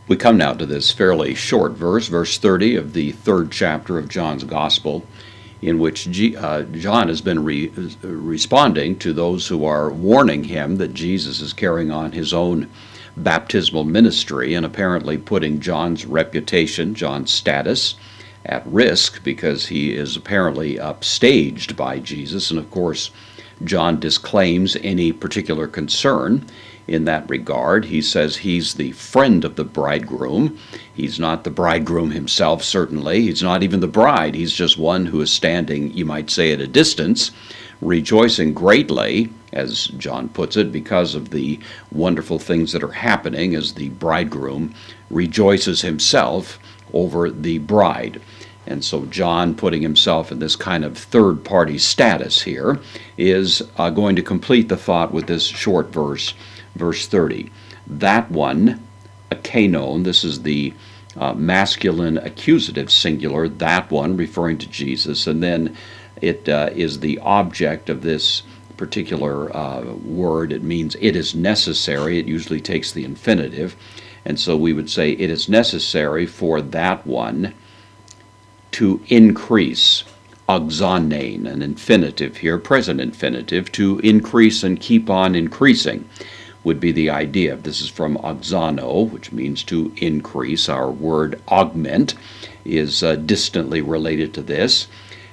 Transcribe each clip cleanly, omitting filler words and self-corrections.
We come now to this fairly short verse, verse 30 of the third chapter of John's Gospel, in which John has been responding to those who are warning him that Jesus is carrying on his own baptismal ministry and apparently putting John's reputation, John's status, at risk because he is apparently upstaged by Jesus. And of course, John disclaims any particular concern in that regard. He says he's the friend of the bridegroom. He's not the bridegroom himself, certainly. He's not even the bride. He's just one who is standing, you might say, at a distance, rejoicing greatly, as John puts it, because of the wonderful things that are happening as the bridegroom rejoices himself over the bride. And so John, putting himself in this kind of third-party status here, is going to complete the thought with this short verse, verse 30. That one, akanon, this is the masculine accusative singular, that one, referring to Jesus, and then it is the object of this particular word. It means it is necessary. It usually takes the infinitive. And so we would say it is necessary for that one to increase. Auxanein, an infinitive here, present infinitive, to increase and keep on increasing would be the idea. This is from auxano, which means to increase. Our word augment is distantly related to this.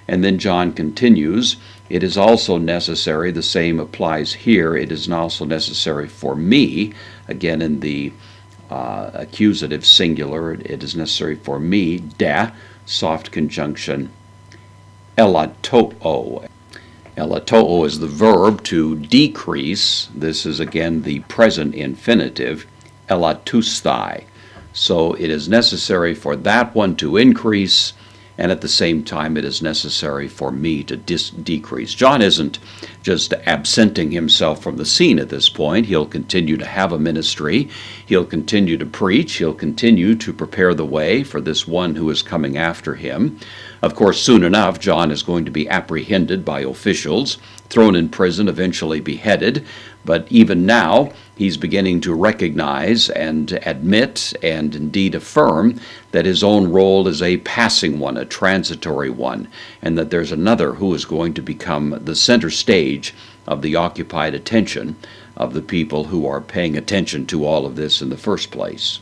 And then John continues, it is also necessary, the same applies here, it is also necessary for me, again in the accusative singular, it is necessary for me, de, soft conjunction, elatoo. Elatoo is the verb to decrease. This is again the present infinitive, elatusthai. So it is necessary for that one to increase, and at the same time it is necessary for me to decrease. John isn't just absenting himself from the scene at this point. He'll continue to have a ministry. He'll continue to preach. He'll continue to prepare the way for this one who is coming after him. Of course, soon enough, John is going to be apprehended by officials, thrown in prison, eventually beheaded. But even now, he's beginning to recognize and admit and indeed affirm that his own role is a passing one, a transitory one, and that there's another who is going to become the center stage of the occupied attention of the people who are paying attention to all of this in the first place.